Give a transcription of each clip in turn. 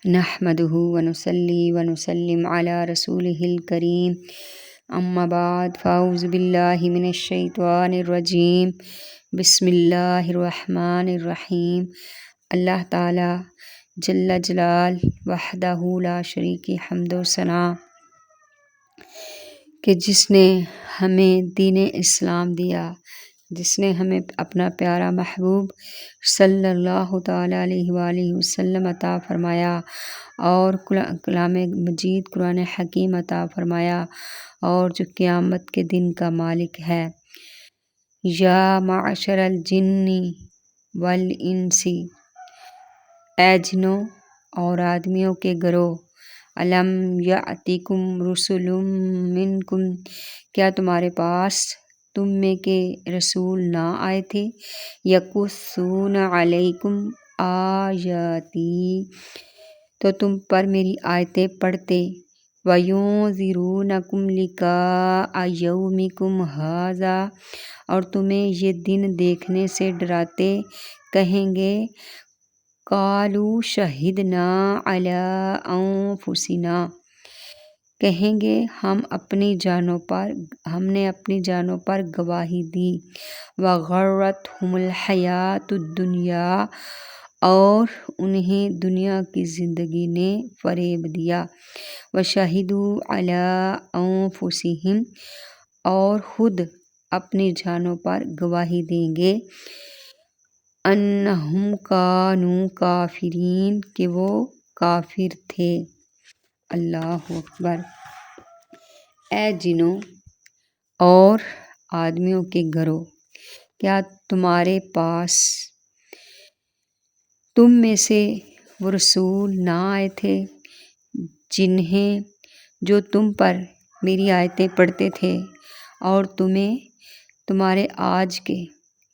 نحمده ونصلي ونسلم على رسوله الكريم اما بعد فاعوذ باللہ من الشیطان الرجیم بسم اللہ الرحمن الرحیم۔ اللہ تعالی جل جلال وحدہ لا شریک حمد و ثنا کہ جس نے ہمیں دین اسلام دیا، جس نے ہمیں اپنا پیارا محبوب صلی اللہ تعالیٰ علیہ وآلہ وسلم عطا فرمایا اور کلام مجید قرآن حکیم عطا فرمایا، اور جو قیامت کے دن کا مالک ہے۔ یا معشر الجن والانس، اے جنوں اور آدمیوں کے گروہ، الم یأتکم رسل منکم، کیا تمہارے پاس تم میں کے رسول نہ آئے تھے؟ یقصون علیکم آیاتی، تو تم پر میری آیتیں پڑھتے، وَيُنذِرُونَكُمْ لِقَاءَ يَوْمِكُمْ هَٰذَا، اور تمہیں یہ دن دیکھنے سے ڈراتے، کہیں گے قَالُوا شَهِدْنَا عَلَىٰ أَنفُسِنَا، کہیں گے ہم نے اپنی جانوں پر گواہی دی، وَغَرَّتْهُمُ الْحَیَاةُ الدُّنْیَا، اور انہیں دنیا کی زندگی نے فریب دیا، وَشَهِدُوا عَلَىٰ أَنفُسِهِمْ، اور خود اپنی جانوں پر گواہی دیں گے، أَنَّهُمْ كَانُوا كَافِرِينَ، کہ وہ کافر تھے۔ اللہ اکبر۔ اے جنوں اور آدمیوں کے گروہ، کیا تمہارے پاس تم میں سے وہ رسول نہ آئے تھے جو تم پر میری آیتیں پڑھتے تھے اور تمہیں تمہارے آج کے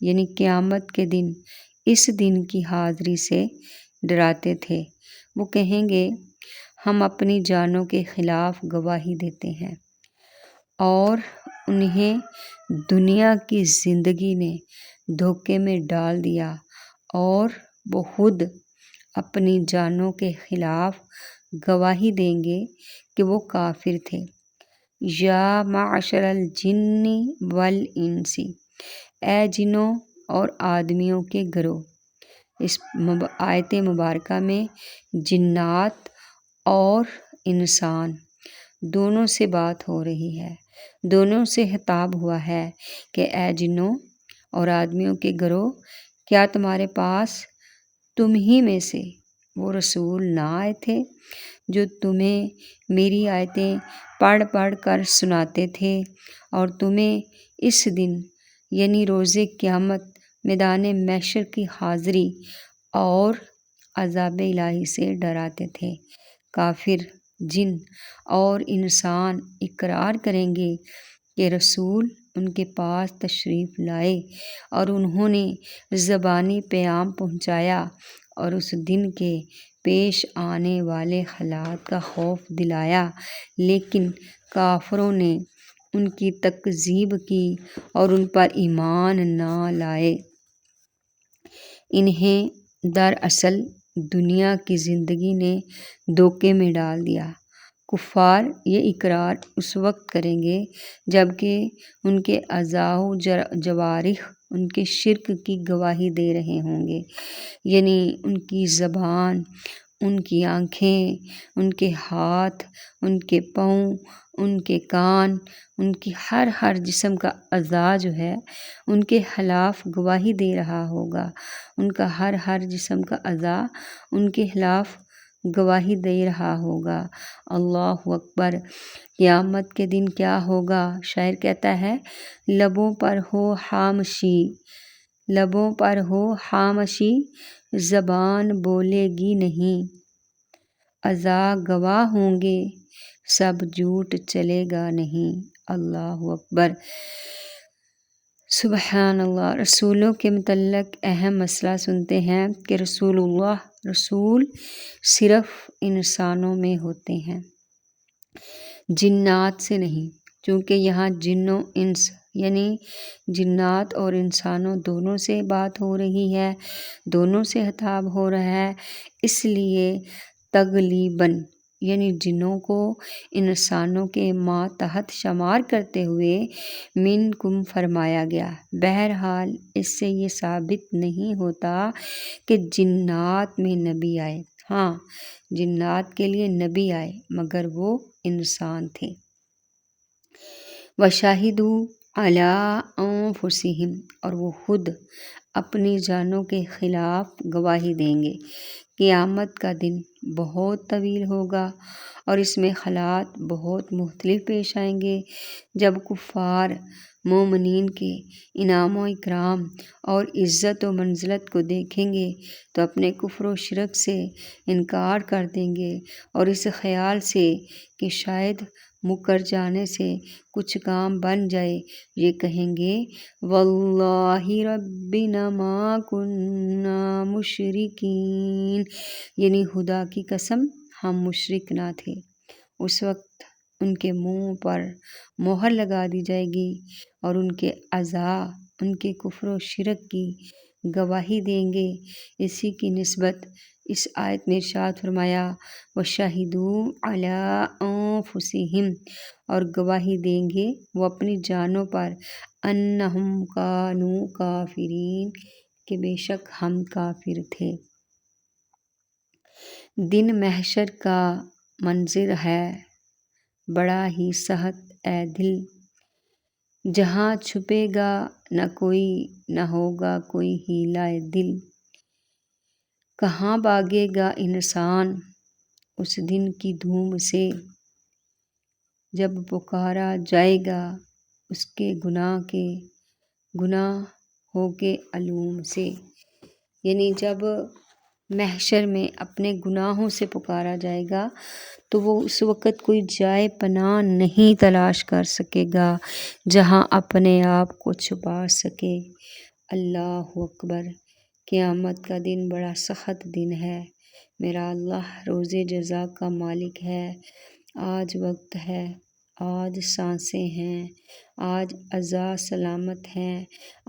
یعنی قیامت کے دن، اس دن کی حاضری سے ڈراتے تھے؟ وہ کہیں گے ہم اپنی جانوں کے خلاف گواہی دیتے ہیں، اور انہیں دنیا کی زندگی نے دھوکے میں ڈال دیا، اور وہ خود اپنی جانوں کے خلاف گواہی دیں گے کہ وہ کافر تھے۔ یا معشر الجن والانس، اے جنوں اور آدمیوں کے گروہ۔ اس آیت مبارکہ میں جنات اور انسان دونوں سے بات ہو رہی ہے، دونوں سے خطاب ہوا ہے کہ اے جنوں اور آدمیوں کے گروہ، کیا تمہارے پاس تم ہی میں سے وہ رسول نہ آئے تھے جو تمہیں میری آیتیں پڑھ پڑھ کر سناتے تھے، اور تمہیں اس دن یعنی روز قیامت میدان محشر کی حاضری اور عذاب الہی سے ڈراتے تھے؟ کافر جن اور انسان اقرار کریں گے کہ رسول ان کے پاس تشریف لائے، اور انہوں نے زبانی پیغام پہنچایا اور اس دن کے پیش آنے والے حالات کا خوف دلایا، لیکن کافروں نے ان کی تکذیب کی اور ان پر ایمان نہ لائے۔ انہیں دراصل دنیا کی زندگی نے دھوکے میں ڈال دیا۔ کفار یہ اقرار اس وقت کریں گے جب کہ ان کے اعضاء و جوارح ان کے شرک کی گواہی دے رہے ہوں گے، یعنی ان کی زبان، ان کی آنکھیں، ان کے ہاتھ، ان کے پاؤں، ان کے کان، ان کی ہر جسم کا اعضاء جو ہے ان کے خلاف گواہی دے رہا ہوگا، ان کا ہر جسم کا اعضاء ان کے خلاف گواہی دے رہا ہوگا۔ اللہ اکبر۔ قیامت کے دن کیا ہوگا؟ شاعر کہتا ہے لبوں پر ہو خاموشی، لبوں پر ہو خاموشی، زبان بولے گی نہیں، اعضاء گواہ ہوں گے، سب جھوٹ چلے گا نہیں۔ اللہ اکبر۔ سبحان اللہ۔ رسولوں کے متعلق اہم مسئلہ سنتے ہیں کہ رسول صرف انسانوں میں ہوتے ہیں، جنات سے نہیں، چونکہ یہاں جنوں انس یعنی جنات اور انسانوں دونوں سے بات ہو رہی ہے، دونوں سے خطاب ہو رہا ہے، اس لیے تغلیباً یعنی جنوں کو انسانوں کے ماتحت شمار کرتے ہوئے منکم فرمایا گیا۔ بہرحال اس سے یہ ثابت نہیں ہوتا کہ جنات میں نبی آئے، ہاں جنات کے لیے نبی آئے مگر وہ انسان تھے۔ وَشَهِدُوا عَلَىٰ أَنفُسِهِمْ اور وہ خود اپنی جانوں کے خلاف گواہی دیں گے۔ قیامت کا دن بہت طویل ہوگا اور اس میں حالات بہت مختلف پیش آئیں گے۔ جب کفار مومنین کے انعام و اکرام اور عزت و منزلت کو دیکھیں گے تو اپنے کفر و شرک سے انکار کر دیں گے اور اس خیال سے کہ شاید مکر جانے سے کچھ کام بن جائے یہ کہیں گے واللہ ربنا ما کننا مشرکین، یعنی خدا کی قسم ہم مشرک نہ تھے۔ اس وقت ان کے منہ پر مہر لگا دی جائے گی اور ان کے اعضاء ان کے کفر و شرک کی گواہی دیں گے۔ اسی کی نسبت اس آیت میں ارشاد فرمایا وَشَهِدُوا عَلَىٰ أَنفُسِهِمْ اور گواہی دیں گے وہ اپنی جانوں پر أَنَّهُمْ كَانُوا كَافِرِينَ کہ بے شک ہم کافر تھے۔ دن محشر کا منظر ہے بڑا ہی سخت اے دل، جہاں چھپے گا نہ کوئی نہ ہوگا کوئی حیلہ دل، کہاں بھاگے گا انسان اس دن کی دھوم سے، جب پکارا جائے گا اس کے گناہوں کے علوم سے، یعنی جب محشر میں اپنے گناہوں سے پکارا جائے گا تو وہ اس وقت کوئی جائے پناہ نہیں تلاش کر سکے گا جہاں اپنے آپ کو چھپا سکے۔ اللہ اکبر! قیامت کا دن بڑا سخت دن ہے۔ میرا اللہ روز جزا کا مالک ہے۔ آج وقت ہے، آج سانسیں ہیں، آج اعضاء سلامت ہیں،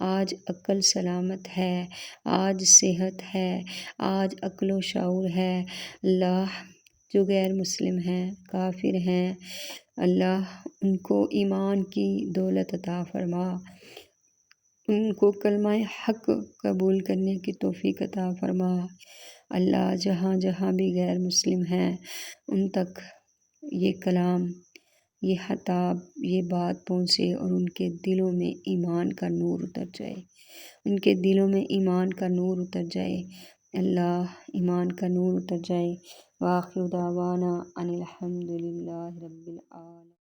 آج عقل سلامت ہے، آج صحت ہے، آج عقل و شعور ہے۔ اللہ جو غیر مسلم ہیں، کافر ہیں، اللہ ان کو ایمان کی دولت عطا فرما، ان کو کلمہ حق قبول کرنے کی توفیق عطا فرما۔ اللہ جہاں جہاں بھی غیر مسلم ہیں ان تک یہ کلام، یہ خطاب، یہ بات پہنچے اور ان کے دلوں میں ایمان کا نور اتر جائے، ان کے دلوں میں ایمان کا نور اتر جائے، اللہ ایمان کا نور اتر جائے۔ وآخر دعوانا ان الحمد للہ رب العالمین۔